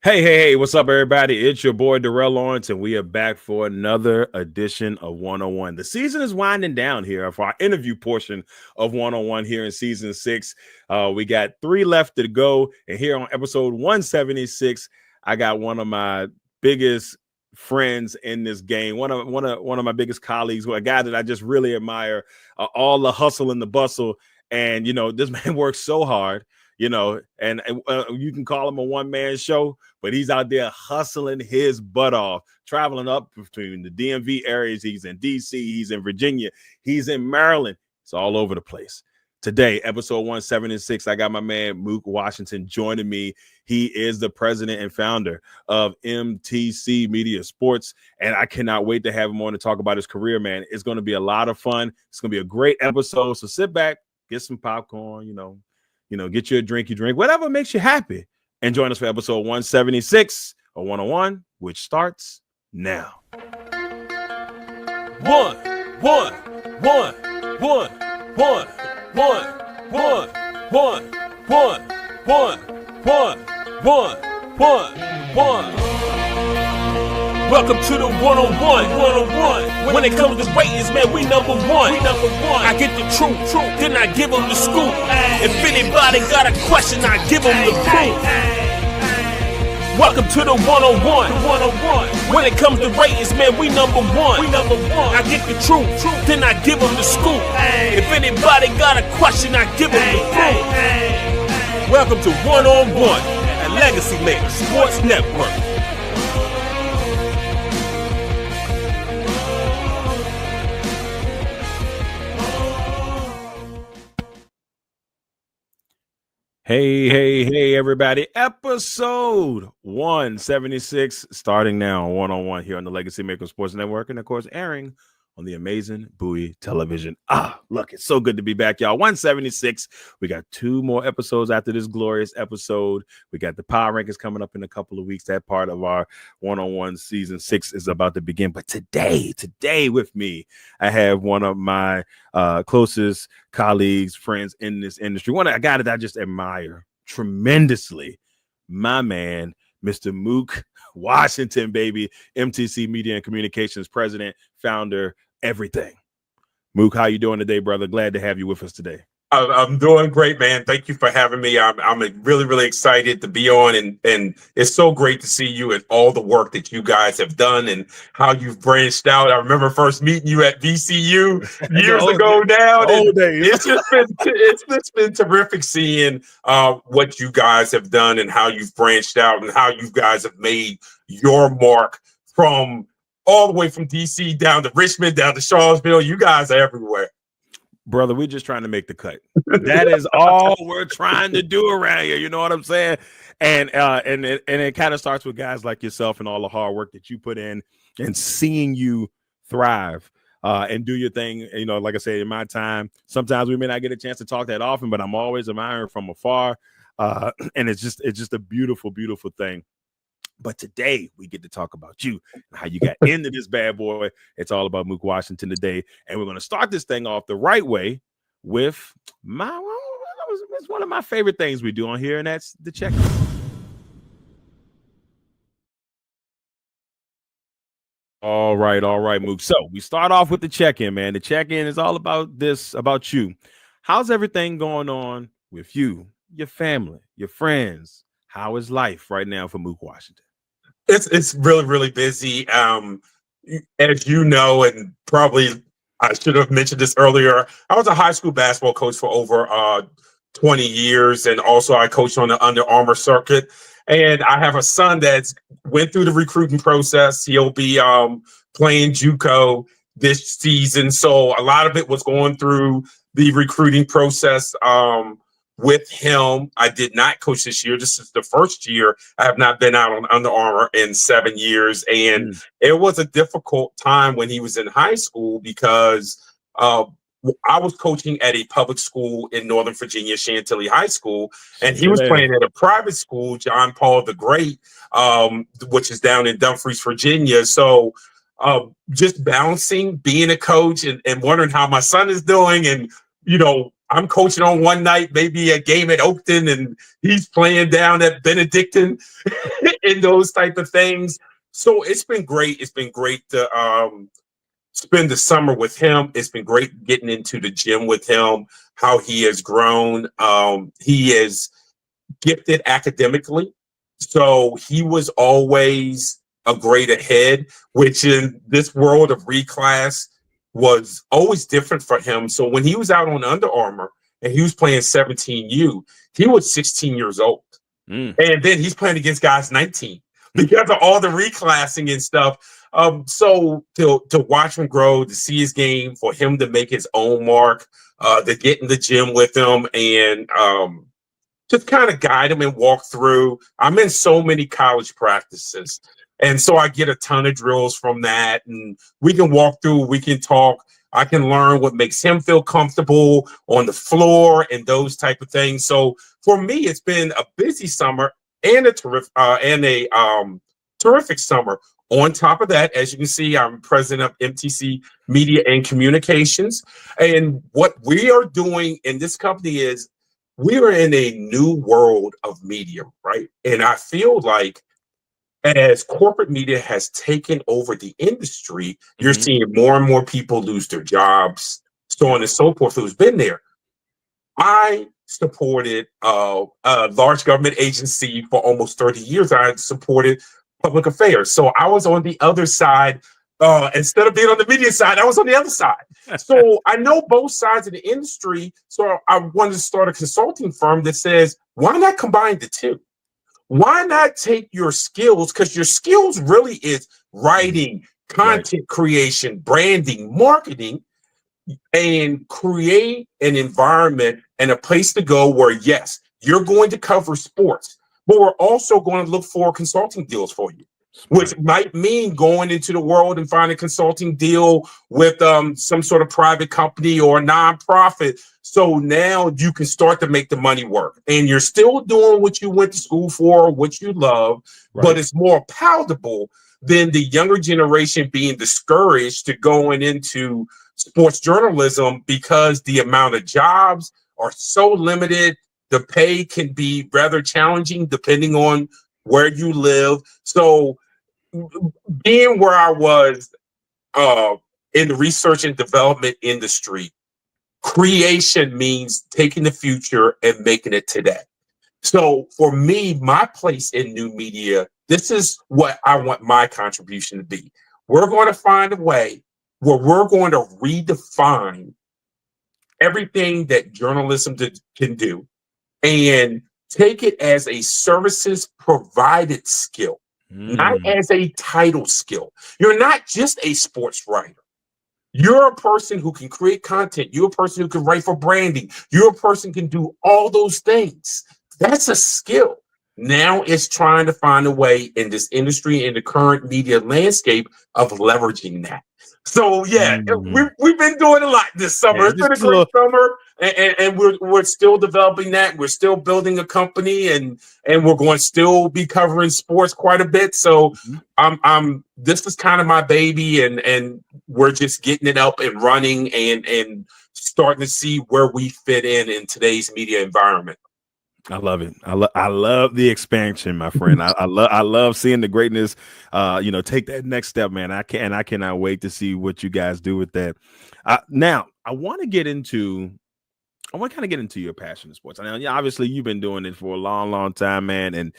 Hey, what's up, everybody? It's your boy, Darrell Owens, and we are back for another edition of 101. The season is winding down here for our interview portion of 101 here in season 6. We got 3 left to go, and here on episode 176, I got one of my biggest friends in this game, one of my biggest colleagues, a guy that I just really admire, all the hustle and the bustle. And, this man works so hard. And you can call him a one-man show, but he's out there hustling his butt off, traveling up between the DMV areas. He's in DC, he's in Virginia, he's in Maryland. It's all over the place. Today, episode 176, I got my man Mook Washington joining me. He is the president and founder of MTC Media Sports, and I cannot wait to have him on to talk about his career, man. It's going to be a lot of fun. It's going to be a great episode, so sit back, get some popcorn, get you a drink, whatever makes you happy. And join us for episode 176 of 101, which starts now. One. Welcome to the 101. When it comes to ratings, man, we number one. I get the truth, then I give them the scoop. If anybody got a question, I give them the proof. Welcome to the 101. When it comes to ratings, man, we number one. I get the truth, then I give them the scoop. If anybody got a question, I give them the proof. Welcome to 101 at Legacy Maker Sports Network. Hey, everybody. Episode 176 starting now on 101 here on the Legacy Maker Sports Network, and of course airing on the amazing Bowie Television. Look, it's so good to be back, y'all. 176. We got 2 more episodes after this glorious episode. We got the Power Rankings coming up in a couple of weeks. That part of our 101 season 6 is about to begin. But today with me, I have one of my closest colleagues, friends in this industry. A guy that I just admire tremendously. My man, Mr. Mook Washington, baby. MTC Media and Communications president, founder, everything. Mook, how you doing today, brother? Glad to have you with us today. I'm doing great, man. Thank you for having me. I'm really excited to be on, and it's so great to see you and all the work that you guys have done and how you've branched out. I remember first meeting you at VCU years ago now. It's been terrific seeing what you guys have done and how you've branched out and how you guys have made your mark from all the way from DC down to Richmond, down to Charlottesville. You guys are everywhere. Brother, we're just trying to make the cut. That is all we're trying to do around here. You know what I'm saying? And it kind of starts with guys like yourself and all the hard work that you put in and seeing you thrive and do your thing. Like I said, in my time, sometimes we may not get a chance to talk that often, but I'm always admiring from afar. And it's just a beautiful, beautiful thing. But today we get to talk about you and how you got into this bad boy. It's all about Mook Washington today. And we're going to start this thing off the right way with it's one of my favorite things we do on here, and that's the check-in. All right, Mook. So we start off with the check-in, man. The check-in is all about you. How's everything going on with you, your family, your friends? How is life right now for Mook Washington? It's really busy. As you know, and probably I should have mentioned this earlier, I was a high school basketball coach for over 20 years, and also I coached on the Under Armour circuit. And I have a son that's went through the recruiting process. He'll be playing JUCO this season, so a lot of it was going through the recruiting process. With him, I did not coach this year. This is the first year I have not been out on Under Armour in 7 years. And it was a difficult time when he was in high school because I was coaching at a public school in Northern Virginia, Chantilly High School, and he was playing at a private school, John Paul the Great, which is down in Dumfries, Virginia. So just balancing, being a coach and wondering how my son is doing and, I'm coaching on one night, maybe a game at Oakton, and he's playing down at Benedictine and those type of things. So it's been great. It's been great to spend the summer with him. It's been great getting into the gym with him, how he has grown. He is gifted academically. So he was always a grade ahead, which in this world of reclass was always different for him. So when he was out on Under Armour and he was playing 17U, he was 16 years old. And then he's playing against guys 19 because of all the reclassing and stuff. So to watch him grow, to see his game, for him to make his own mark, to get in the gym with him and just kind of guide him and walk through. I'm in so many college practices. And so I get a ton of drills from that. And we can walk through, we can talk. I can learn what makes him feel comfortable on the floor and those type of things. So for me, it's been a busy summer and a terrific summer. On top of that, as you can see, I'm president of MTC Media and Communications. And what we are doing in this company is we are in a new world of media, right? And I feel like as corporate media has taken over the industry, you're seeing more and more people lose their jobs, so on and so forth, who's been there. I supported a large government agency for almost 30 years. I supported public affairs. So I was on the other side. Instead of being on the media side, I was on the other side. So I know both sides of the industry. So I wanted to start a consulting firm that says, why not combine the two? Why not take your skills? Because your skills really is writing, content creation, branding, marketing, and create an environment and a place to go where, yes, you're going to cover sports, but we're also going to look for consulting deals for you, which might mean going into the world and finding a consulting deal with some sort of private company or a nonprofit. So now you can start to make the money work, and you're still doing what you went to school for, what you love, but it's more palatable than the younger generation being discouraged to going into sports journalism because the amount of jobs are so limited. The pay can be rather challenging depending on where you live. So being where I was in the research and development industry, creation means taking the future and making it today. So for me, my place in new media, this is what I want my contribution to be. We're going to find a way where we're going to redefine everything that journalism can do and take it as a services provided skill, not as a title skill. You're not just a sports writer. You're a person who can create content. You're a person who can write for branding. You're a person who can do all those things. That's a skill. Now it's trying to find a way in this industry, in the current media landscape, of leveraging that. So yeah, we've been doing a lot this summer. Yeah, it's been a great summer, and we're still developing that. We're still building a company, and we're going to still be covering sports quite a bit. So this is kind of my baby, and we're just getting it up and running, and starting to see where we fit in today's media environment. I love it. I love the expansion, my friend. I love seeing the greatness. Take that next step, man. I cannot wait to see what you guys do with that. Now, I want to kind of get into your passion in sports. I mean, obviously, you've been doing it for a long, long time, man.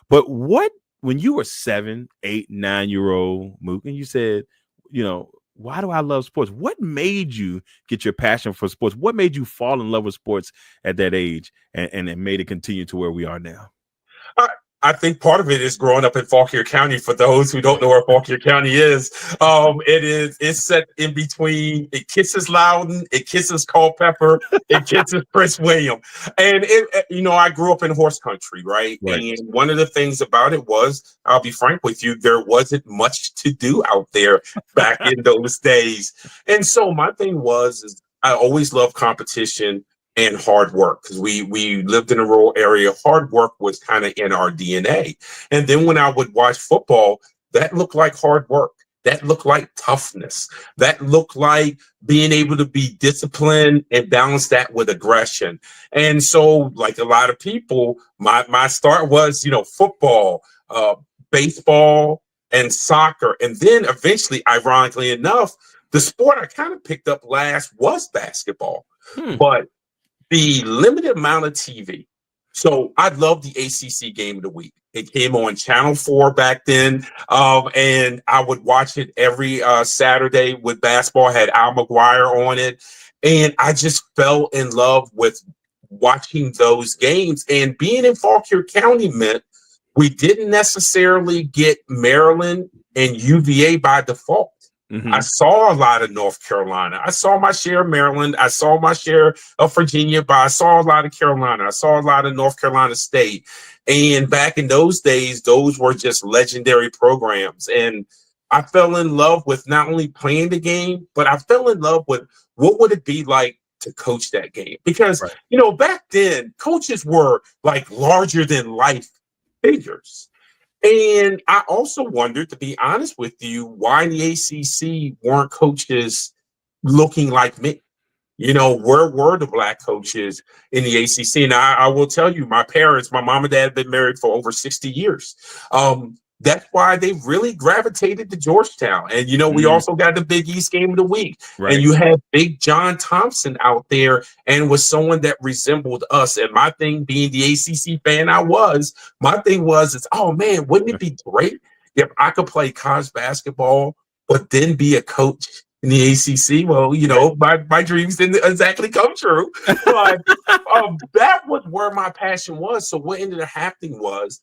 But when you were 7, 8, 9-year-old Mook, and you said, why do I love sports? What made you get your passion for sports? What made you fall in love with sports at that age and it made it continue to where we are now? I think part of it is growing up in Fauquier County. For those who don't know where Fauquier County is, it's set in between. It kisses Loudon, it kisses Culpeper, it kisses Prince William, and I grew up in horse country, right? And one of the things about it was, I'll be frank with you, there wasn't much to do out there back in those days, and so my thing is I always loved competition and hard work, because we lived in a rural area. Hard work was kind of in our DNA. And then when I would watch football, that looked like hard work. that looked like toughness. That looked like being able to be disciplined and balance that with aggression. And so, like a lot of people, my start was, football, baseball, and soccer. And then eventually, ironically enough, the sport I kind of picked up last was basketball. But the limited amount of TV. So I love the ACC game of the week. It came on Channel 4 back then, and I would watch it every Saturday with basketball. Had Al McGuire on it, and I just fell in love with watching those games. And being in Fauquier County meant we didn't necessarily get Maryland and UVA by default. I saw a lot of North Carolina. I saw my share of Maryland. I saw my share of Virginia, but I saw a lot of Carolina. I saw a lot of North Carolina State. And back in those days, those were just legendary programs. And I fell in love with not only playing the game, but I fell in love with what would it be like to coach that game? Because, back then, coaches were like larger than life figures. And I also wondered, to be honest with you, why in the ACC weren't coaches looking like me? Where were the Black coaches in the ACC? And I will tell you, my parents, my mom and dad have been married for over 60 years. That's why they really gravitated to Georgetown. And, we also got the Big East game of the week. Right. And you had Big John Thompson out there and was someone that resembled us. And my thing, being the ACC fan my thing was, oh, man, wouldn't it be great if I could play college basketball, but then be a coach in the ACC? Well, my dreams didn't exactly come true. But that was where my passion was. So what ended up happening was,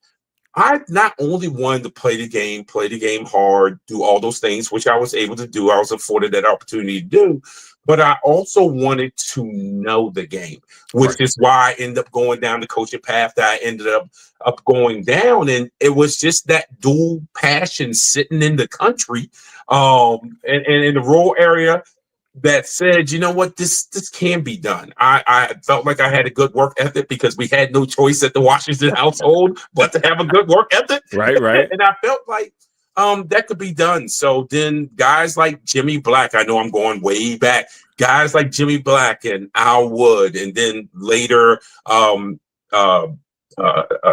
I not only wanted to play the game hard, do all those things, which I was able to do. I was afforded that opportunity to do, but I also wanted to know the game, which is why I ended up going down the coaching path that I ended up going down. And it was just that dual passion sitting in the country, and in the rural area, that said, this can be done. I felt like I had a good work ethic because we had no choice at the Washington household but to have a good work ethic. Right. And I felt like that could be done. So then guys like Jimmy Black, I know I'm going way back, guys like Jimmy Black and Al Wood, and then later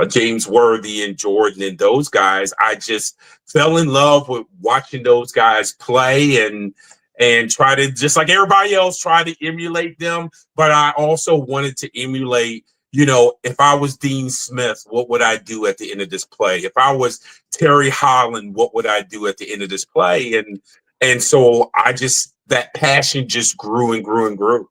James Worthy and Jordan and those guys, I just fell in love with watching those guys play and try to, just like everybody else, try to emulate them. But I also wanted to emulate, if I was Dean Smith, what would I do at the end of this play? If I was Terry Holland, what would I do at the end of this play? And so that passion just grew and grew and grew.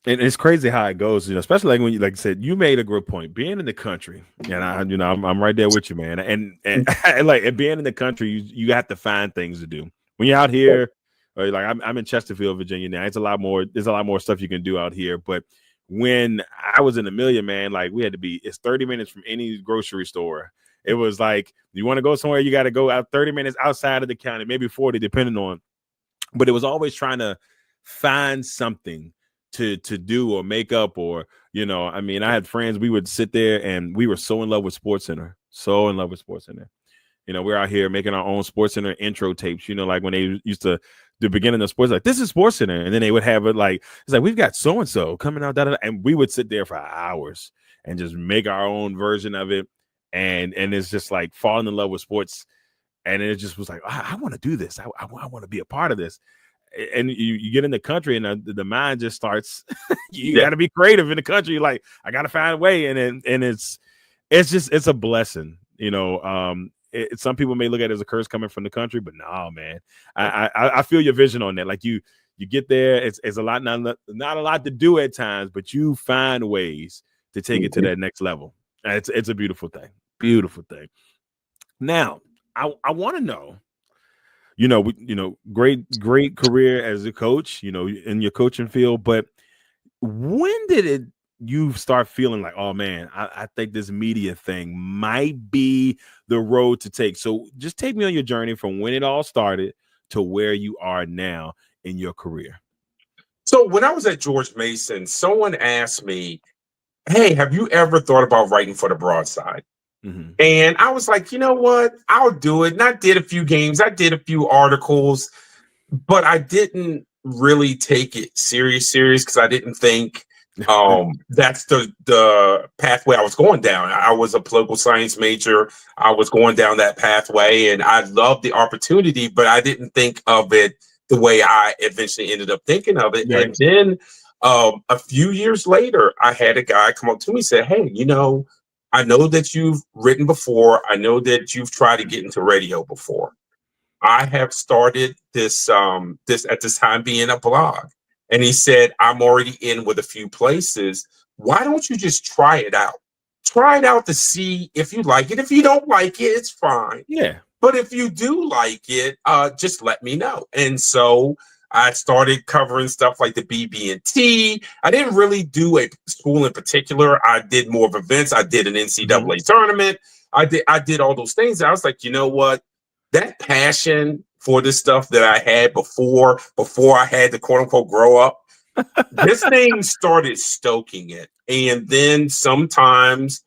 And it's crazy how it goes, especially like when you, like I said, you made a good point. Being in the country, and I'm right there with you, man. And like being in the country, you have to find things to do when you're out here. Or like I'm in Chesterfield, Virginia now. There's a lot more stuff you can do out here. But when I was in Amelia, man, like it's 30 minutes from any grocery store. It was like, you want to go somewhere, you got to go out 30 minutes outside of the county, maybe 40, depending on. But it was always trying to find something to do or make up or, I had friends, we would sit there and we were so in love with SportsCenter. We're out here making our own SportsCenter intro tapes, like when they used to the beginning of sports, like this is SportsCenter, and then they would have it like, it's like, we've got so and so coming out, and we would sit there for hours and just make our own version of it, and it's just like falling in love with sports, and it just was like, I want to do this, I want to be a part of this, and you get in the country, and the mind just starts. You got to be creative in the country. You're like, I got to find a way, and it's a blessing, some people may look at it as a curse coming from the country, but no, man, I feel your vision on that. Like you get there, it's a lot, not a lot to do at times, but you find ways to take it to that next level. And it's a beautiful thing. Now, I want to know, great career as a coach, in your coaching field, but when did you start feeling like, oh man, I think this media thing might be the road to take? So just take me on your journey from when it all started to where you are now in your career. So when I was at George Mason, someone asked me, hey, have you ever thought about writing for the broadside? Mm-hmm. And I was like, you know what? I'll do it. And I did a few games. I did a few articles, but I didn't really take it serious because I didn't think that's the pathway I was going down. I was a political science major. I was going down that pathway, and I loved the opportunity, but I didn't think of it the way I eventually ended up thinking of it. Right. And then a few years later, I had a guy come up to me and say, "Hey, I know that you've written before. I know that you've tried to get into radio before. I have started this at this time being a blog." And he said, "I'm already in with a few places. Why don't you just try it out? Try it out to see if you like it. If you don't like it, it's fine. Yeah. But if you do like it, just let me know." And so I started covering stuff like the BB&T. I didn't really do a school in particular. I did more of events. I did an NCAA tournament. I did all those things. I was like, you know what? That passion for this stuff that I had before I had to quote unquote grow up, this thing started stoking it. And then sometimes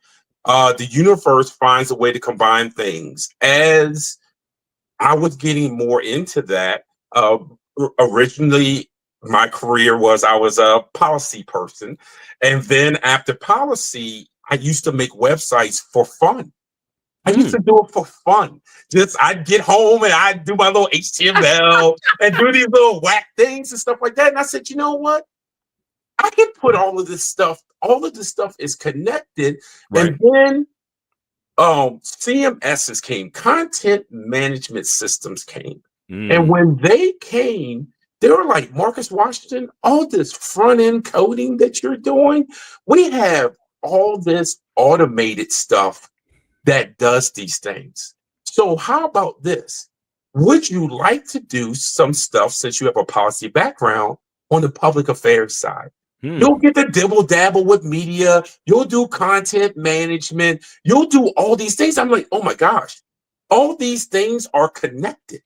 the universe finds a way to combine things. As I was getting more into that, originally my career was I was a policy person. And then after policy, I used to make websites for fun. I used to do it for fun. Just I'd get home and I'd do my little HTML and do these little whack things and stuff like that. And I said, you know what? I can put all of this stuff is connected. Right. And then CMSs came, content management systems came. And when they came, they were like, "Marcus Washington, all this front end coding that you're doing, we have all this automated stuff that does these things. So how about this? Would you like to do some stuff, since you have a policy background, on the public affairs side? You'll get to dibble dabble with media. You'll do content management. You'll do all these things." I'm like, oh my gosh, all these things are connected.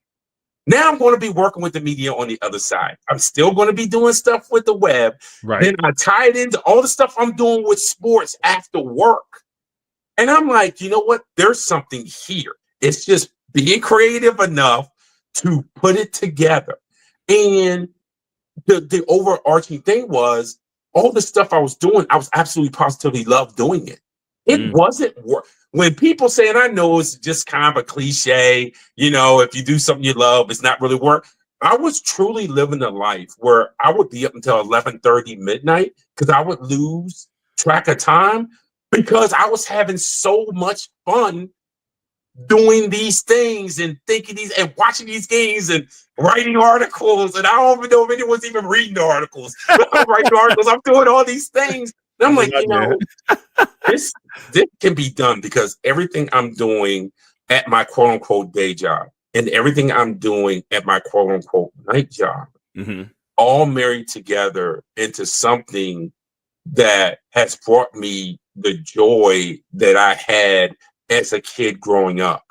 Now I'm going to be working with the media on the other side. I'm still going to be doing stuff with the web. Right. Then I tie it into all the stuff I'm doing with sports after work. And I'm like, you know what? There's something here. It's just being creative enough to put it together. And the overarching thing was all the stuff I was doing, I was absolutely positively loved doing it. It wasn't work. When people say, and I know it's just kind of a cliche, if you do something you love, it's not really work. I was truly living a life where I would be up until 11:30 midnight because I would lose track of time because I was having so much fun doing these things and thinking these and watching these games and writing articles. And I don't even know if anyone's even reading the articles. I'm writing articles. I'm doing all these things. And I'm like, this can be done because everything I'm doing at my quote unquote day job and everything I'm doing at my quote unquote night job all married together into something that has brought me the joy that I had as a kid growing up.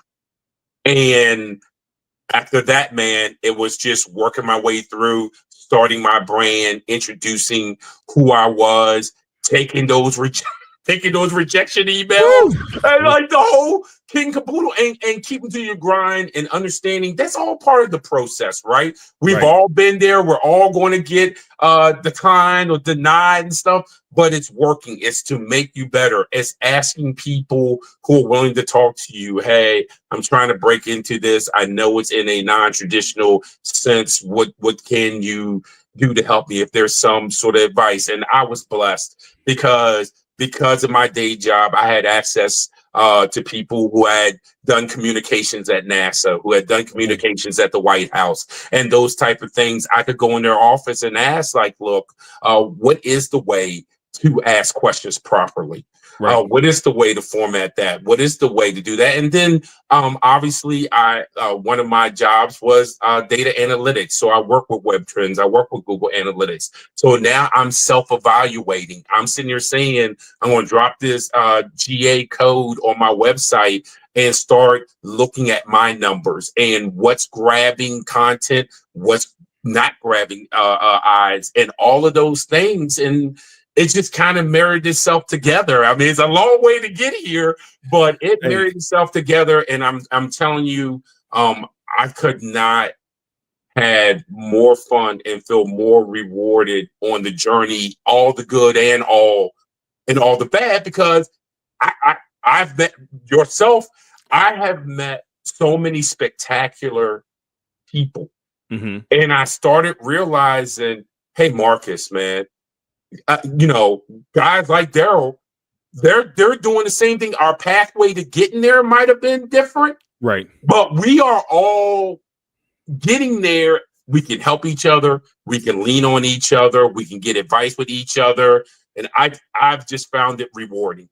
And after that, man, it was just working my way through, starting my brand, introducing who I was, taking those rejection emails, and like the whole king caboodle, and keeping to your grind and understanding that's all part of the process, right? We've all been there. We're all going to get declined or denied and stuff, but it's working. It's to make you better. It's asking people who are willing to talk to you. Hey, I'm trying to break into this. I know it's in a non-traditional sense. What can you do to help me? If there's some sort of advice. And I was blessed because of my day job, I had access to people who had done communications at NASA, who had done communications at the White House, and those type of things. I could go in their office and ask, like, look, what is the way to ask questions properly? What is the way to format that? What is the way to do that? And then obviously one of my jobs was data analytics. So I work with Web Trends. I work with Google Analytics. So now I'm self-evaluating. I'm sitting here saying, I'm going to drop this GA code on my website and start looking at my numbers and what's grabbing content, what's not grabbing eyes, and all of those things. And it just kind of married itself together. I mean, it's a long way to get here, but it married itself together. And I'm telling you, I could not had more fun and feel more rewarded on the journey, all the good and all the bad, because I've met yourself. I have met so many spectacular people. Mm-hmm. And I started realizing, hey, Marcus, man, guys like Darrell, they're doing the same thing. Our pathway to getting there might have been different, right? But we are all getting there. We can help each other. We can lean on each other. We can get advice with each other. And I've just found it rewarding.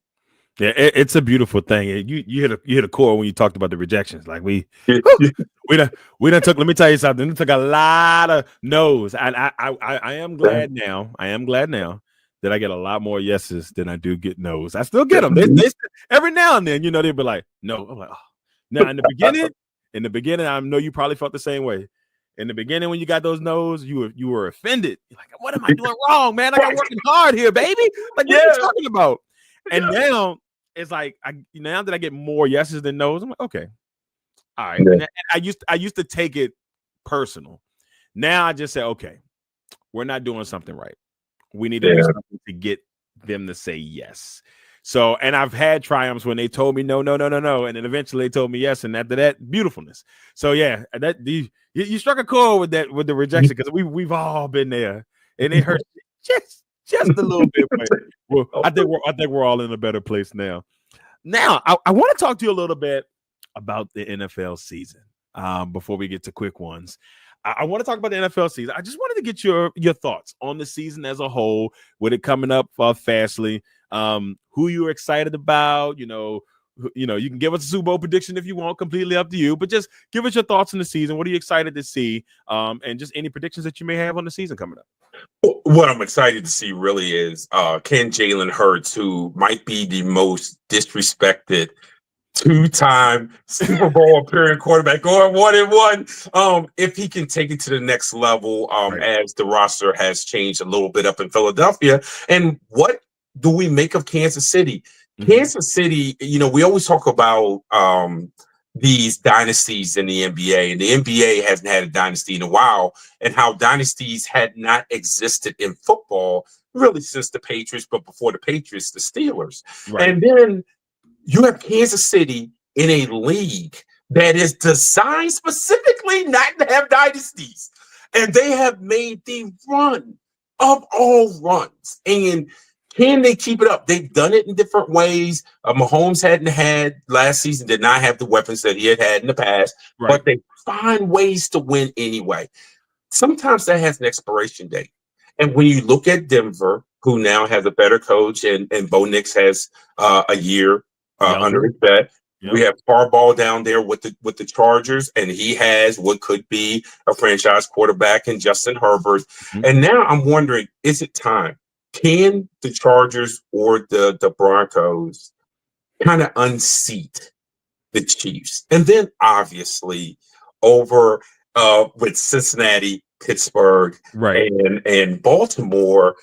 Yeah, it's a beautiful thing. You hit a core when you talked about the rejections. Like we done took. Let me tell you something. We took a lot of no's. And I am glad now. I am glad now that I get a lot more yeses than I do get no's. I still get them. They every now and then, they'll be like, no. I'm like, oh. Now in the beginning, I know you probably felt the same way. In the beginning, when you got those no's, you were offended. You're like, what am I doing wrong, man? I got working hard here, baby. Like, what are you talking about? And now it's like now that I get more yeses than no's, I'm like, okay, all right. Yeah. And I used to take it personal. Now I just say, okay, we're not doing something right. We need to do something to get them to say yes. So, and I've had triumphs when they told me no, and then eventually they told me yes, and after that, beautifulness. So yeah, you struck a chord with that, with the rejection, because we've all been there, and it hurts just a little bit. But well, I think we're all in a better place now. Now, I want to talk to you a little bit about the NFL season before we get to quick ones. I want to talk about the NFL season. I just wanted to get your thoughts on the season as a whole, with it coming up fastly. Who you're excited about, you can give us a Super Bowl prediction if you want, completely up to you, but just give us your thoughts on the season. What are you excited to see? And just any predictions that you may have on the season coming up. What I'm excited to see really is can Jalen Hurts, who might be the most disrespected two-time Super Bowl appearing quarterback, going 1-1, if he can take it to the next level, right, as the roster has changed a little bit up in Philadelphia. And what do we make of Kansas City? Mm-hmm. Kansas City, we always talk about these dynasties in the NBA, and the NBA hasn't had a dynasty in a while, and how dynasties had not existed in football really since the Patriots, but before the Patriots, the Steelers. Right. And then you have Kansas City in a league that is designed specifically not to have dynasties, and they have made the run of all runs. And can they keep it up? They've done it in different ways. Mahomes last season did not have the weapons that he had in the past, right, but they find ways to win anyway. Sometimes that has an expiration date. And when you look at Denver, who now has a better coach, and Bo Nix has a year under his belt. Yep. We have Harbaugh down there with the Chargers, and he has what could be a franchise quarterback in Justin Herbert. Mm-hmm. And now I'm wondering, is it time? Can the Chargers or the Broncos kind of unseat the Chiefs? And then obviously over with Cincinnati, Pittsburgh, right, and Baltimore,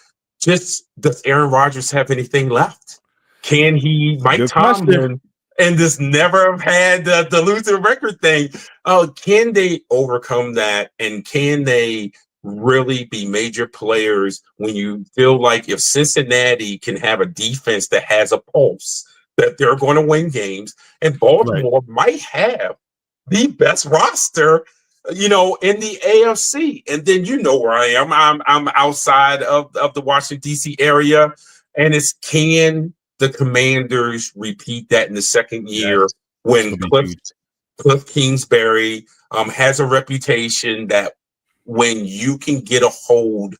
does Aaron Rodgers have anything left? Can he, Mike Tomlin, and this never have had the losing record thing, can they overcome that? And can they really be major players when you feel like if Cincinnati can have a defense that has a pulse, that they're going to win games, and Baltimore might have the best roster, in the AFC. And then where I am. I'm outside of the Washington, D.C. area, and it's can the Commanders repeat that in the second year when Cliff Kingsbury has a reputation that when you can get a hold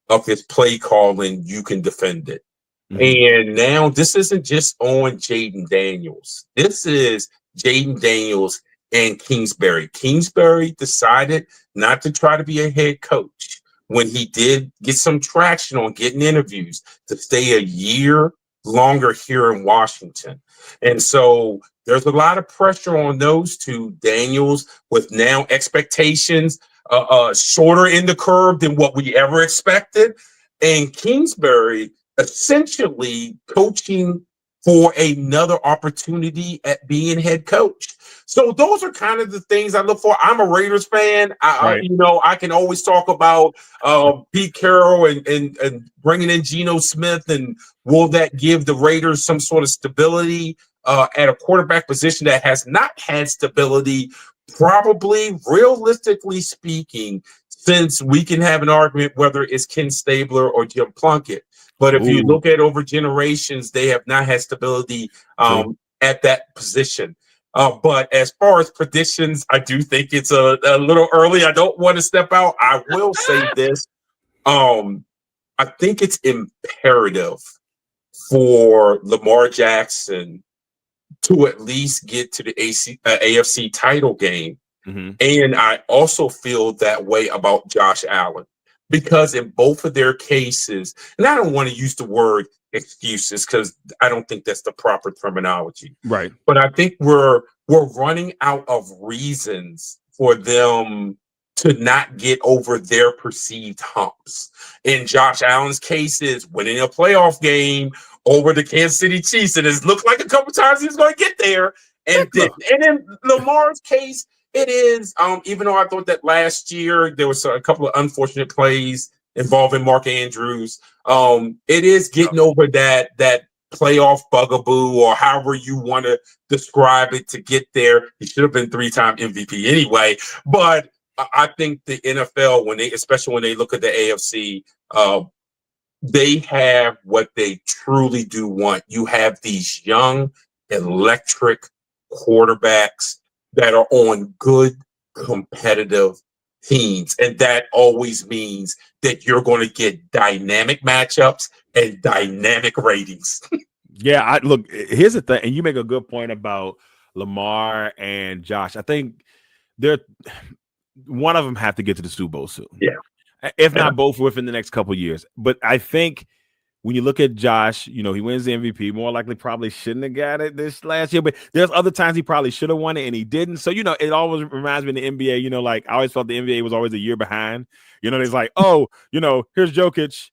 of his play calling, you can defend it. Mm-hmm. And now this isn't just on Jaden Daniels. This is Jaden Daniels and Kingsbury. Kingsbury decided not to try to be a head coach when he did get some traction on getting interviews, to stay a year longer here in Washington. And so there's a lot of pressure on those two. Daniels, with now expectations shorter in the curve than what we ever expected, and Kingsbury essentially coaching for another opportunity at being head coach. So those are kind of the things I look for. I'm a Raiders fan. Right. I can always talk about Pete Carroll and bringing in Geno Smith, and will that give the Raiders some sort of stability at a quarterback position that has not had stability, probably, realistically speaking, since we can have an argument whether it's Ken Stabler or Jim Plunkett. But if you Ooh. look at over generations, they have not had stability at that position. But as far as predictions, I do think it's a little early. I don't want to step out. I will say this. I think it's imperative for Lamar Jackson to at least get to the AFC title game. Mm-hmm. And I also feel that way about Josh Allen, because in both of their cases, and I don't want to use the word excuses because I don't think that's the proper terminology. Right. But I think we're running out of reasons for them to not get over their perceived humps. In Josh Allen's case, is winning a playoff game over the Kansas City Chiefs, and it's looked like a couple times he was going to get there, and didn't. And in Lamar's case, it is, even though I thought that last year there was a couple of unfortunate plays involving Mark Andrews, it is getting over that playoff bugaboo, or however you want to describe it, to get there. He should have been 3-time MVP anyway. But I think the NFL, especially when they look at the AFC, they have what they truly do want. You have these young, electric quarterbacks that are on good, competitive teams. And that always means that you're going to get dynamic matchups and dynamic ratings. Yeah, look, here's the thing, and you make a good point about Lamar and Josh. I think one of them have to get to the Super Bowl soon. Yeah. If not both within the next couple of years. But I think when you look at Josh, he wins the MVP. More likely probably shouldn't have got it this last year, but there's other times he probably should have won it and he didn't. So, it always reminds me of the NBA, like I always felt the NBA was always a year behind. It's like, here's Jokic,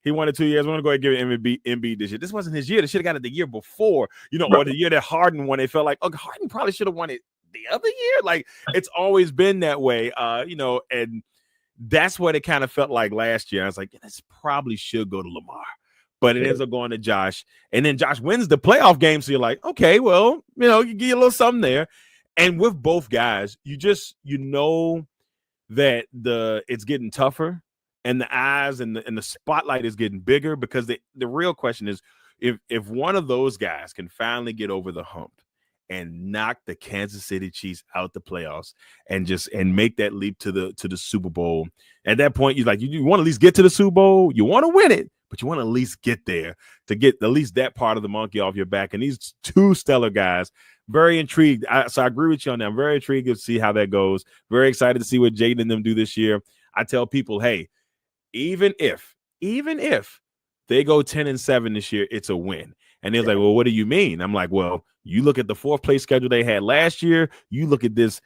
he won it 2 years. We're going to go ahead and give it Embiid this year. This wasn't his year. They should have got it the year before, or the year that Harden won. They felt like, Harden probably should have won it the other year. Like, it's always been that way, and that's what it kind of felt like last year. I was like, this probably should go to Lamar, but it ends up going to Josh. And then Josh wins the playoff game. So you're like, okay, well, you get a little something there. And with both guys, you know that it's getting tougher, and the eyes and the spotlight is getting bigger, because the real question is, if one of those guys can finally get over the hump and knock the Kansas City Chiefs out the playoffs and make that leap to the Super Bowl. At that point, you want to at least get to the Super Bowl. You want to win it, but you want to at least get there, to get at least that part of the monkey off your back. And these two stellar guys, very intrigued. So I agree with you on that. I'm very intrigued to see how that goes. Very excited to see what Jaden and them do this year. I tell people, hey, even if they go 10-7 this year, it's a win. And they're like, well, what do you mean? I'm like, well, you look at the fourth place schedule they had last year. You look at this,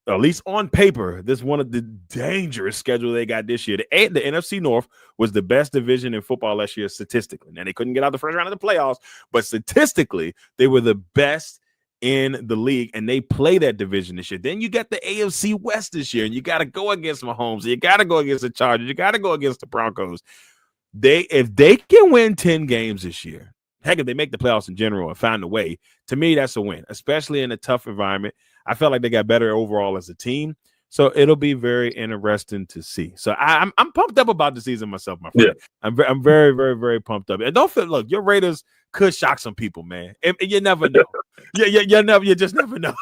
at least on paper, this one of the dangerous schedule they got this year. The NFC North was the best division in football last year statistically. Now, they couldn't get out the first round of the playoffs, but statistically, they were the best in the league, and they play that division this year. Then you got the AFC West this year, and you got to go against Mahomes. You got to go against the Chargers. You got to go against the Broncos. If they can win 10 games this year, heck, if they make the playoffs in general and find a way, to me, that's a win, especially in a tough environment. I felt like they got better overall as a team. So it'll be very interesting to see. So I'm pumped up about the season myself, my friend. Yeah. I'm very, very, very pumped up. And look, your Raiders could shock some people, man. And you never know. You just never know.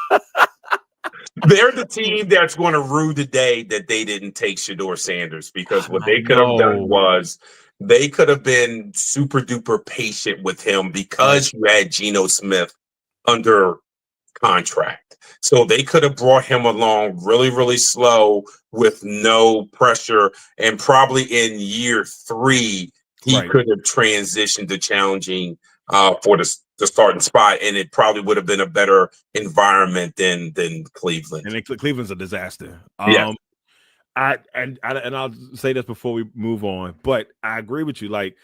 They're the team that's going to rue the day that they didn't take Shedeur Sanders, because what they could have done was they could have been super duper patient with him, because you had Geno Smith under contract. So they could have brought him along really, really slow with no pressure. And probably in year 3, he could have transitioned to challenging for the starting spot. And it probably would have been a better environment than Cleveland. And Cleveland's a disaster. Yeah. And I'll say this before we move on, but I agree with you. Like,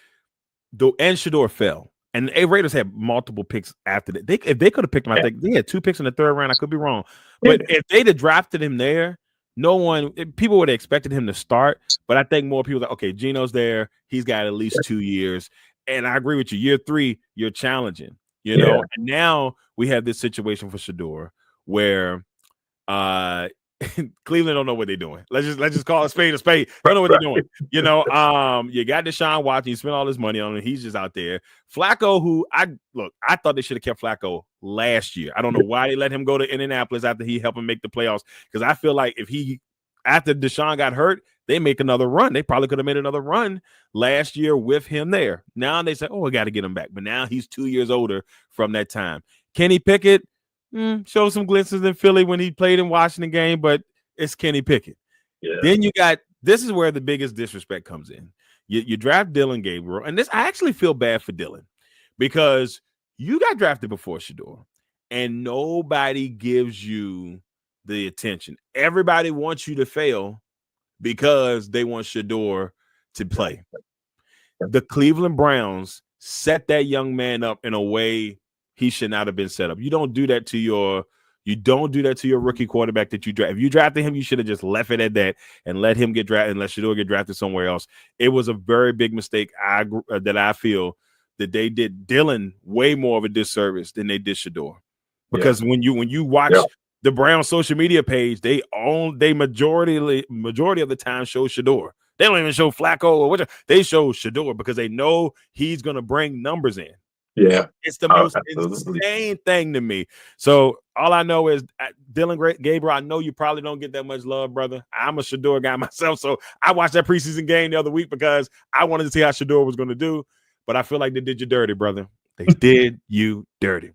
and Shador fell. And the Raiders had multiple picks after that. If they could have picked him, I think they had 2 picks in the 3rd round. I could be wrong. But if they'd have drafted him there, people would have expected him to start. But I think more people like, okay, Geno's there. He's got at least 2 years. And I agree with you. Year 3, you're challenging, you know. And now we have this situation for Shador where Cleveland don't know what they're doing. Let's just call a spade a spade. Don't know what they're doing. You know, you got Deshaun Watson. You spent all this money on him. He's just out there. Flacco, who I thought they should have kept Flacco last year. I don't know why they let him go to Indianapolis after he helped him make the playoffs. Because I feel like after Deshaun got hurt, they make another run. They probably could have made another run last year with him there. Now they say, we got to get him back. But now he's 2 years older from that time. Kenny Pickett. Showed some glimpses in Philly when he played in Washington game, but it's Kenny Pickett. Yeah. Then this is where the biggest disrespect comes in. You draft Dillon Gabriel, and I actually feel bad for Dillon because you got drafted before Shador, and nobody gives you the attention. Everybody wants you to fail because they want Shador to play. The Cleveland Browns set that young man up in a way he should not have been set up. You don't do that to your rookie quarterback that you draft. If you drafted him, you should have just left it at that and let him get drafted and let Shador get drafted somewhere else. It was a very big mistake that I feel that they did Dillon way more of a disservice than they did Shador. Because when you watch the Browns social media page, they majority of the time show Shador. They don't even show Flacco or whatever. They show Shador because they know he's going to bring numbers in. Yeah, it's the most insane thing to me. So all I know is Dillon Gabriel. I know you probably don't get that much love, brother. I'm a Shador guy myself, so I watched that preseason game the other week because I wanted to see how Shador was going to do. But I feel like they did you dirty, brother. They did you dirty.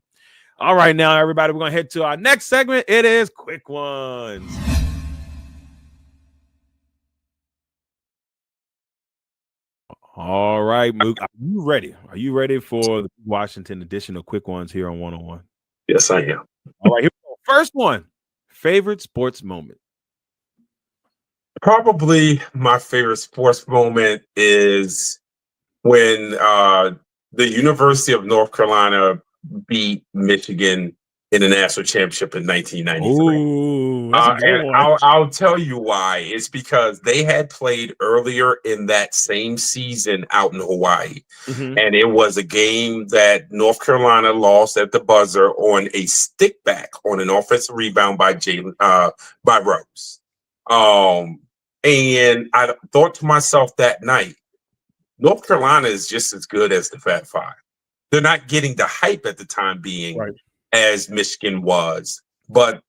All right, now everybody, we're gonna head to our next segment. It is Quick Ones. All right, Mook, are you ready? Are you ready for the Washington edition of Quick Ones here on 101? Yes, I am. All right, here we go. First one, favorite sports moment. Probably my favorite sports moment is when the University of North Carolina beat Michigan in the national championship in 1993. Ooh, and I'll tell you why. It's because they had played earlier in that same season out in Hawaii. Mm-hmm. And it was a game that North Carolina lost at the buzzer on a stick back on an offensive rebound by Rose. And I thought to myself that night, North Carolina is just as good as the Fat Five. They're not getting the hype at the time being as Michigan was, but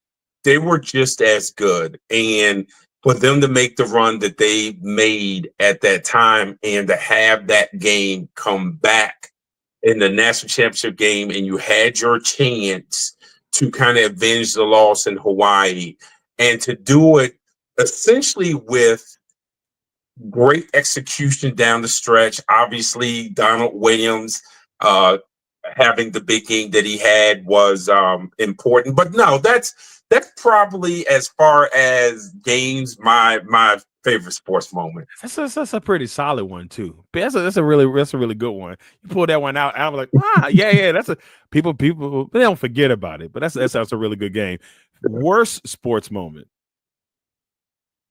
they were just as good. And for them to make the run that they made at that time and to have that game come back in the national championship game, and you had your chance to kind of avenge the loss in Hawaii and to do it essentially with great execution down the stretch. Obviously, Donald Williams having the big game that he had was important. But no, that's probably, as far as games, my favorite sports moment. That's a pretty solid one too. That's a really good one. You pulled that one out, and I was like, yeah. That's people they don't forget about it. But that's a really good game. Worst sports moment.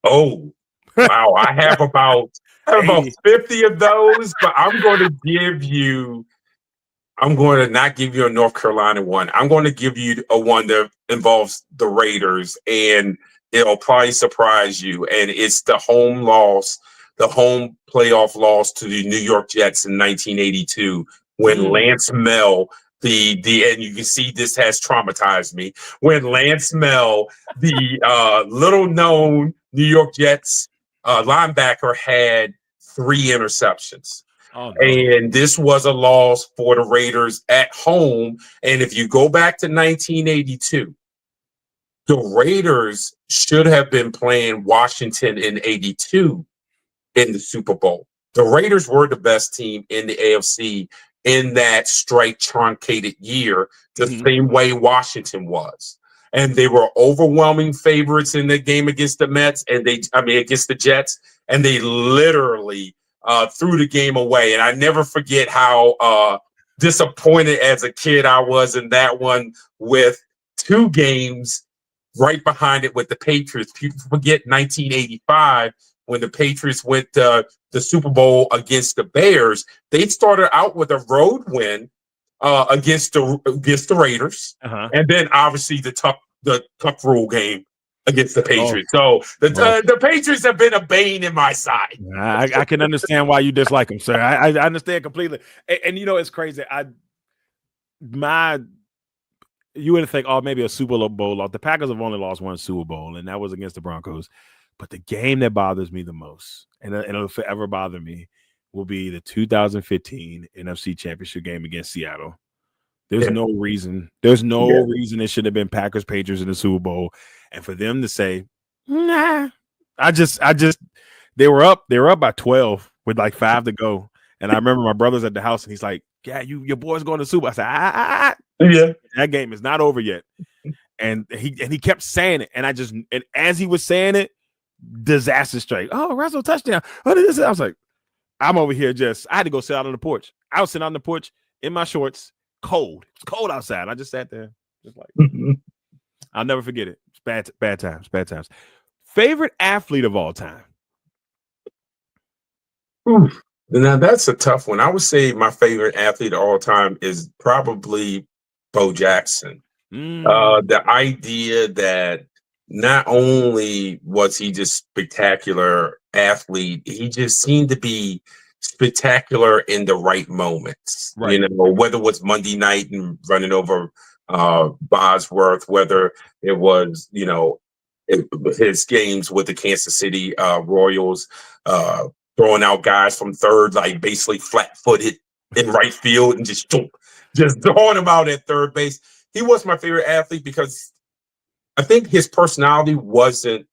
Oh, wow! I have about 50 of those, but I'm going to not give you a North Carolina one. I'm going to give you a one that involves the Raiders, and it'll probably surprise you. And it's the home playoff loss to the New York Jets in 1982 when Lance Mel, and you can see this has traumatized me, when Lance Mel, the little-known New York Jets linebacker, had 3 interceptions. Oh, no. And this was a loss for the Raiders at home. And if you go back to 1982, the Raiders should have been playing Washington in 82 in the Super Bowl. The Raiders were the best team in the AFC in that strike truncated year, the same way Washington was. And they were overwhelming favorites in the game against the Jets, and they literally threw the game away. And I never forget how disappointed as a kid I was in that one, with 2 games right behind it with the Patriots. People forget 1985 when the Patriots went to the Super Bowl against the Bears. They started out with a road win against the Raiders, and then obviously the tough rule game against the Patriots. So the Patriots have been a bane in my side. I can understand why you dislike them, sir. I understand completely. And you know, it's crazy. You would think, oh, maybe a Super Bowl loss. The Packers have only lost 1 Super Bowl, and that was against the Broncos. But the game that bothers me the most, and it'll forever bother me, will be the 2015 NFC Championship game against Seattle. There's no reason. There's no reason it should have been Packers Patriots in the Super Bowl, and for them to say, nah, they were up by 12 with like 5 to go, and I remember my brother's at the house, and he's like, "Yeah, your boy's going to Super Bowl." I said, that game is not over yet, and he kept saying it, and as he was saying it, disaster straight. Oh, Russell touchdown! What is this? I was like, I'm over here I had to go sit out on the porch. I was sitting on the porch in my shorts. Cold. It's cold outside. I just sat there, just like I'll never forget it. It's bad times. Favorite athlete of all time? Oof. Now that's a tough one. I would say my favorite athlete of all time is probably Bo Jackson. The idea that not only was he just spectacular athlete, he just seemed to be spectacular in the right moments. Right. You know, whether it was Monday night and running over Bosworth, whether it was, you know, his games with the Kansas City Royals, throwing out guys from third, like basically flat-footed in right field, and just throwing them out at third base. He was my favorite athlete because I think his personality wasn't,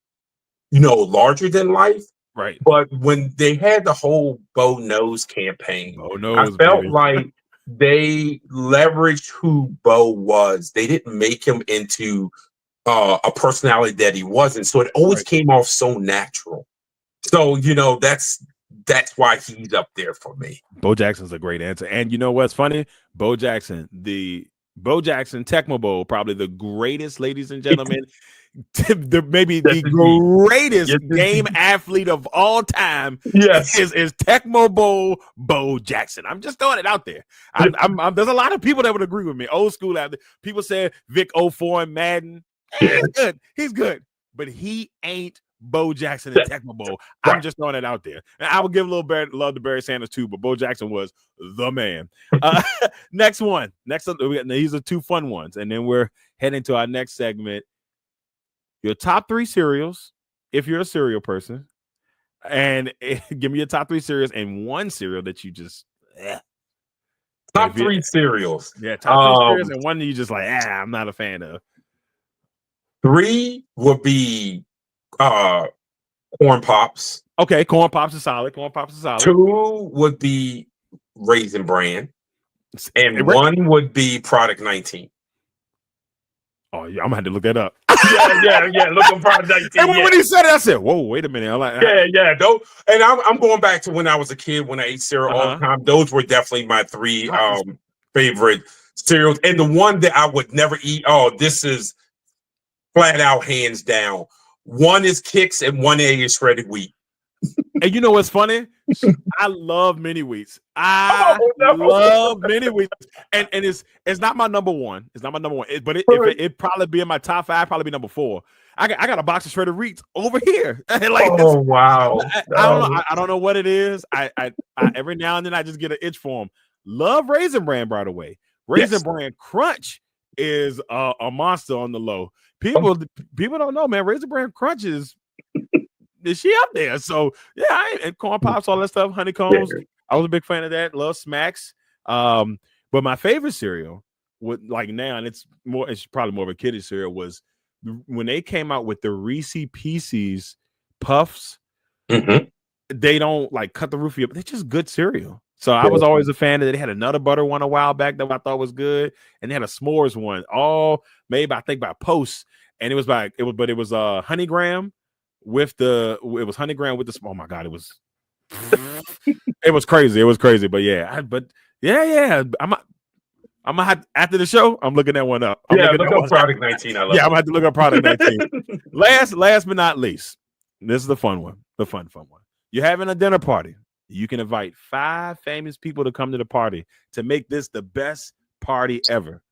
you know, larger than life. Right. But when they had the whole Bo Knows campaign, I felt like they leveraged who Bo was. They didn't make him into a personality that he wasn't. So it always came off so natural. So, you know, that's why he's up there for me. Bo Jackson's a great answer. And you know what's funny? Bo Jackson Tecmo Bowl, probably the greatest, ladies and gentlemen, maybe the greatest game athlete of all time. Yes, is Tecmo Bowl Bo Jackson. I'm just throwing it out there. There's a lot of people that would agree with me. Old school athlete. People say Vic 04 and Madden. He's good, but he ain't Bo Jackson in Tecmo Bowl. I'm just throwing it out there. And I would give a little love to Barry Sanders too, but Bo Jackson was the man. Next one. These are 2 fun ones, and then we're heading to our next segment. Your top 3 cereals, if you're a cereal person, and give me your top 3 cereals and 1 cereal that you just top 3 cereals. Yeah, top 3 cereals and 1 that you just like, I'm not a fan of. 3 would be Corn Pops. Okay, Corn Pops is solid. 2 would be Raisin Bran, and 1 would be Product 19. Oh yeah, I'm gonna have to look that up. yeah. Look on Product 19. And when he said it, I said, "Whoa, wait a minute!" I'm like, yeah. And I'm going back to when I was a kid, when I ate cereal all the time. Those were definitely my 3 favorite cereals, and the one that I would never eat. Oh, this is flat out hands down. 1 is Kix and 1 is shredded wheat. And you know what's funny? I love mini wheats. Love mini wheats, and it's not my number 1. It's not my number 1. But it probably be in my top 5. Probably be number 4. I got a box of shredded wheats over here. Wow! I don't know what it is. I every now and then I just get an itch for them. Love Raisin Bran, by the way. Raisin Bran Crunch is a monster on the low. People don't know, man. Raisin Bran Crunch is she up there? So yeah, and Corn Pops, all that stuff, honeycombs. I was a big fan of that. Love Smacks. But my favorite cereal, like now, and it's probably more of a kiddie cereal, was when they came out with the Reese Pieces Puffs. They don't like cut the roof of you, but they're just good cereal. So I was always a fan of it. They had another butter one a while back that I thought was good, and they had a s'mores one, all made by Post, and it was Honey Graham with the oh my god, it was It was crazy. It was crazy. But yeah, yeah. I'm gonna have, after the show, I'm looking that one up. Yeah, look up Product 19. I love yeah, it. I'm gonna have to look up Product 19. Last but not least, this is the fun one. The fun one. You're having a dinner party. You can invite 5 famous people to come to the party to make this the best party ever.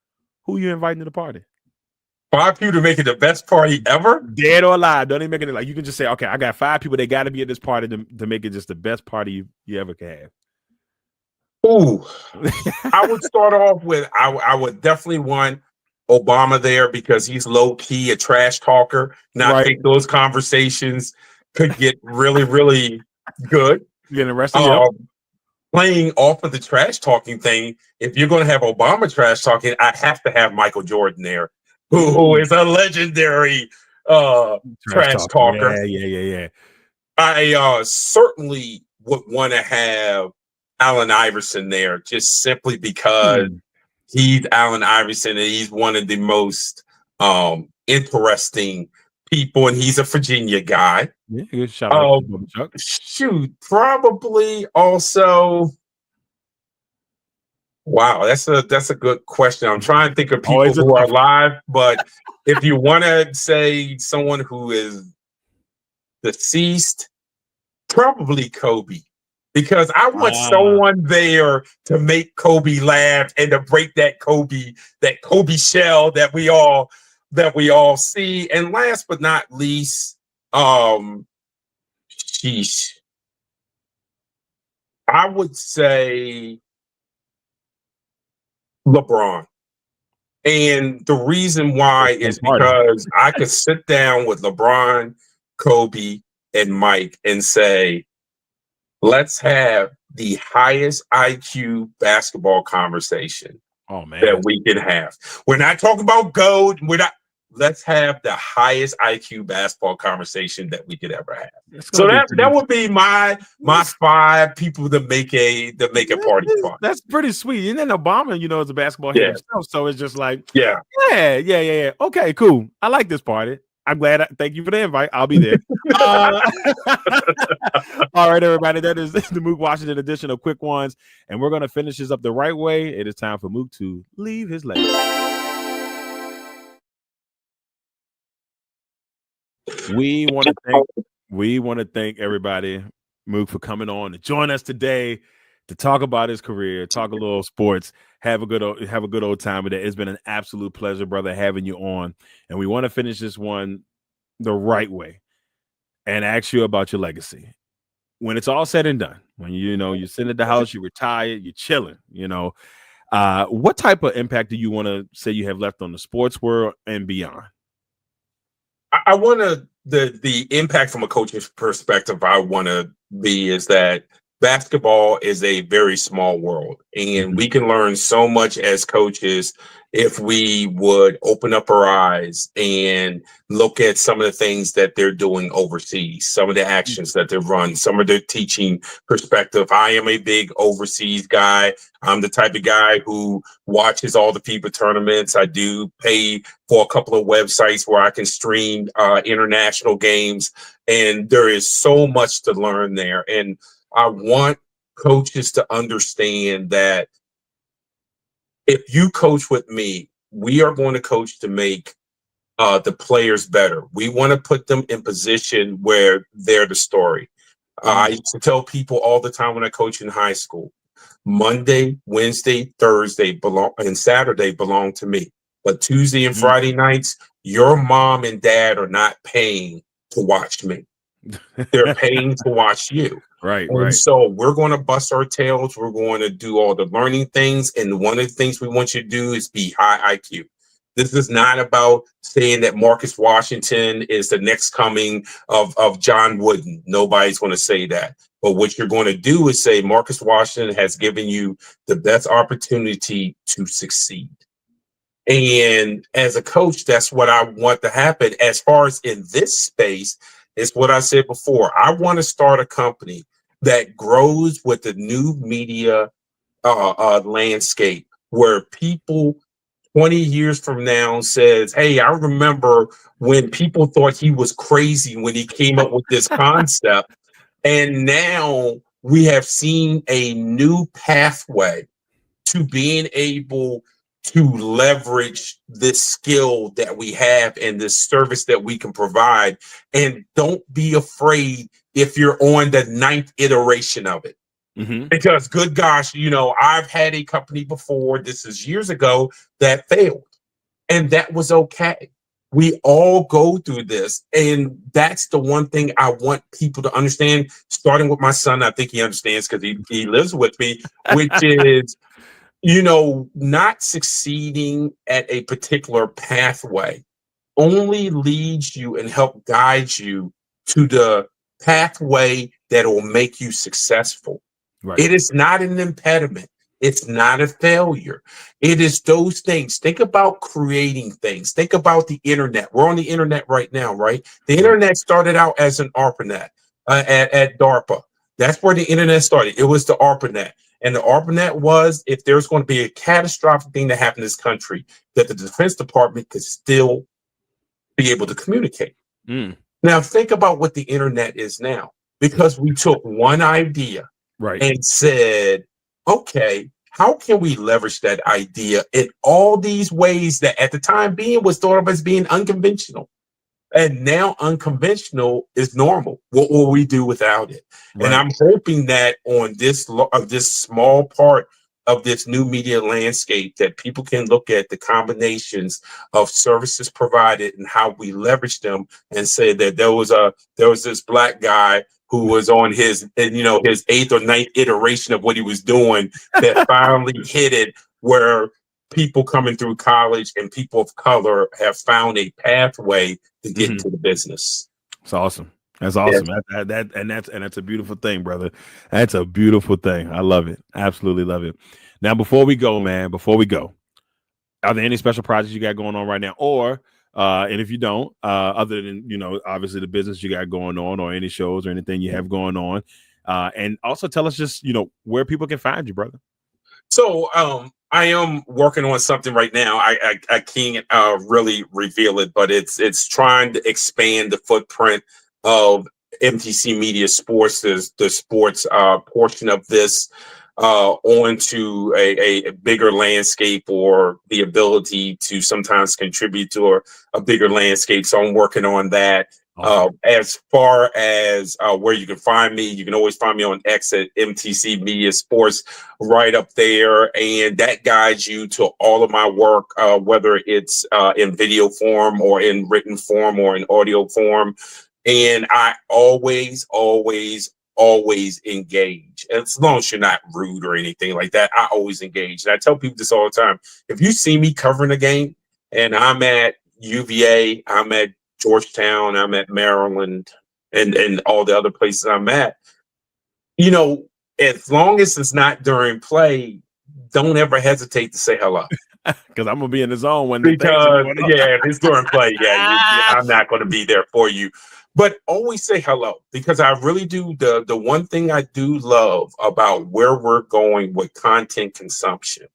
Who you inviting to the party? 5 people to make it the best party ever? Dead or alive. Don't even make it like you can just say, okay, I got 5 people. They got to be at this party to make it just the best party you ever can have. Ooh, I would start off with I would definitely want Obama there because he's low key a trash talker. Now I think those conversations could get really, really good. Getting arrested. Playing off of the trash talking thing, if you're going to have Obama trash talking, I have to have Michael Jordan there, who is a legendary trash talker. Yeah. I certainly would want to have Allen Iverson there, just simply because he's Allen Iverson and he's one of the most interesting people, and he's a Virginia guy. Yeah, good shout out to Chuck. Shoot, probably also. Wow, that's a good question. I'm trying to think of people who are alive, but if you want to say someone who is deceased, probably Kobe. Because I want someone there to make Kobe laugh and to break that Kobe shell that we all see. And last but not least, sheesh, I would say LeBron. And the reason why is because I could sit down with LeBron, Kobe, and Mike and say, let's have the highest IQ basketball conversation that we can have. We're not talking about gold. Let's have the highest IQ basketball conversation that we could ever have. So that would be my 5 people to make a party fun. That's pretty sweet. And then Obama, is a basketball head himself. So it's just like, yeah. Okay, cool. I like this party. I'm glad. Thank you for the invite. I'll be there. All right, everybody. That is the Mook Washington edition of Quick Ones. And we're going to finish this up the right way. It is time for Mook to leave his legacy. We want to thank everybody, Mook, for coming on to join us today to talk about his career, talk a little sports, have a good old time with it. It's been an absolute pleasure, brother, having you on. And we want to finish this one the right way and ask you about your legacy. When it's all said and done, when you're sitting at the house, you're retired, you're chilling, what type of impact do you want to say you have left on the sports world and beyond? I want the impact from a coach's perspective I want to be is that basketball is a very small world, and we can learn so much as coaches if we would open up our eyes and look at some of the things that they're doing overseas, some of the actions that they've run, some of their teaching perspective. I am a big overseas guy. I'm the type of guy who watches all the FIBA tournaments. I do pay for a couple of websites where I can stream international games, and there is so much to learn there. And I want coaches to understand that if you coach with me, we are going to coach to make the players better. We want to put them in position where they're the story. I used to tell people all the time when I coach in high school, Monday, Wednesday, Thursday and Saturday belong to me. But Tuesday and Friday nights, your mom and dad are not paying to watch me. They're paying to watch you. Right. So we're going to bust our tails. We're going to do all the learning things. And one of the things we want you to do is be high IQ. This is not about saying that Marcus Washington is the next coming of John Wooden. Nobody's going to say that. But what you're going to do is say Marcus Washington has given you the best opportunity to succeed. And as a coach, that's what I want to happen. As far as in this space, it's what I said before. I want to start a company that grows with the new media landscape where people 20 years from now says, hey, I remember when people thought he was crazy when he came up with this concept. And now we have seen a new pathway to being able to leverage this skill that we have and this service that we can provide. And don't be afraid if you're on the 9th iteration of it. Mm-hmm. Because good gosh, I've had a company before, this is years ago, that failed. And that was okay. We all go through this. And that's the one thing I want people to understand, starting with my son. I think he understands because he lives with me, which is, not succeeding at a particular pathway only leads you and help guide you to the pathway that will make you successful. Right. It is not an impediment. It's not a failure. It is those things. Think about creating things. Think about the internet. We're on the internet right now, right? The internet started out as an ARPANET at DARPA. That's where the internet started. It was the ARPANET. And the ARPANET was, if there's going to be a catastrophic thing that happened in this country, that the Defense Department could still be able to communicate. Now, think about what the internet is now, because we took one idea and said, okay, how can we leverage that idea in all these ways that at the time being was thought of as being unconventional? And now unconventional is normal. What will we do without it? And I'm hoping that on this small part of this new media landscape, that people can look at the combinations of services provided and how we leverage them, and say that there was this black guy who was on his 8th or 9th iteration of what he was doing that finally hit it, where people coming through college and people of color have found a pathway to get into the business. It's awesome. That's awesome. Yeah. That's a beautiful thing, brother. That's a beautiful thing. I love it. Absolutely love it. Now, before we go, are there any special projects you got going on right now? Or and if you don't, other than, obviously the business you got going on, or any shows or anything you have going on, and also tell us just, where people can find you, brother. So I am working on something right now. I can't really reveal it, but it's trying to expand the footprint of MTC Media Sports, the sports portion of this, onto a bigger landscape, or the ability to sometimes contribute to a bigger landscape. So I'm working on that. Awesome. As far as where you can find me, you can always find me on X at MTC Media Sports, right up there. And that guides you to all of my work, whether it's in video form or in written form or in audio form. And I always engage. As long as you're not rude or anything like that, I always engage. And I tell people this all the time. If you see me covering a game and I'm at UVA, I'm at Georgetown, I'm at Maryland, and all the other places I'm at, as long as it's not during play, don't ever hesitate to say hello. Because I'm gonna be in the zone when if it's during play, I'm not going to be there for you. But always say hello, because I really do. The one thing I do love about where we're going with content consumption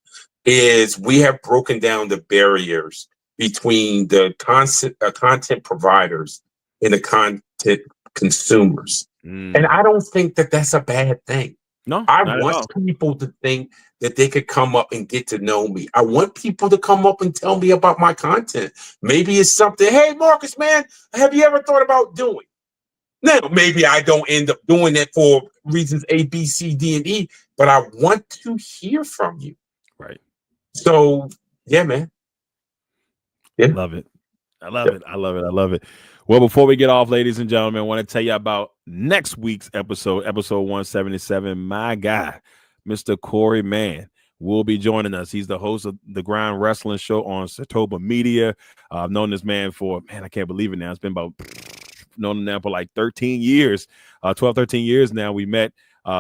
is we have broken down the barriers between the content providers and the content consumers. And I don't think that that's a bad thing. No, I want people to think that they could come up and get to know me. I want people to come up and tell me about my content. Maybe it's something, hey, Marcus, man, have you ever thought about doing? Now, maybe I don't end up doing it for reasons A, B, C, D, and E, but I want to hear from you. Right. So, yeah, man. Yeah. Love it. I love it. Well, before we get off, ladies and gentlemen, I want to tell you about next week's episode 177. My guy, Mr. Corey Mann, will be joining us. He's the host of the Grind Wrestling Show on Satoba Media. I've known this man for, I can't believe it now. It's been known him now for like 13 years, 13 years now. We met, at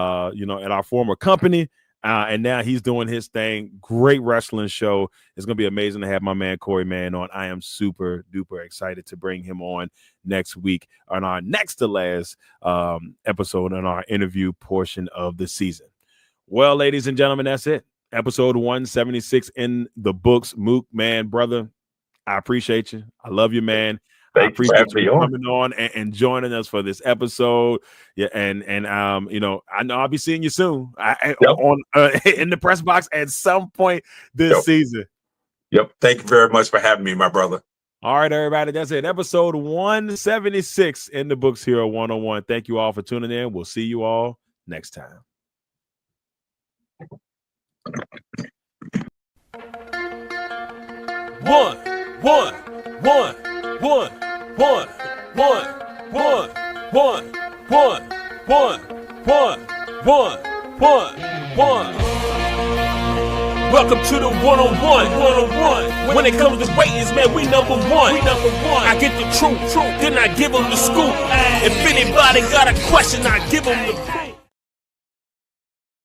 our former company. And now he's doing his thing. Great wrestling show. It's going to be amazing to have my man Corey Mann on. I am super duper excited to bring him on next week on our next to last episode on our interview portion of the season. Well, ladies and gentlemen, that's it. Episode 176 in the books. Mook, man, brother, I appreciate you. I love you, man. I Thank you for appreciate having me you on. coming on and joining us for this episode. Yeah, and you know, I know I'll be seeing you soon on in the press box at some point this season. Yep. Thank you very much for having me, my brother. All right, everybody. That's it. Episode 176 in the books here at 101. Thank you all for tuning in. We'll see you all next time. One. Welcome to the 101. When it comes to ratings, man, we number one. I get the truth, then I give them the scoop. If anybody got a question, I give them the proof.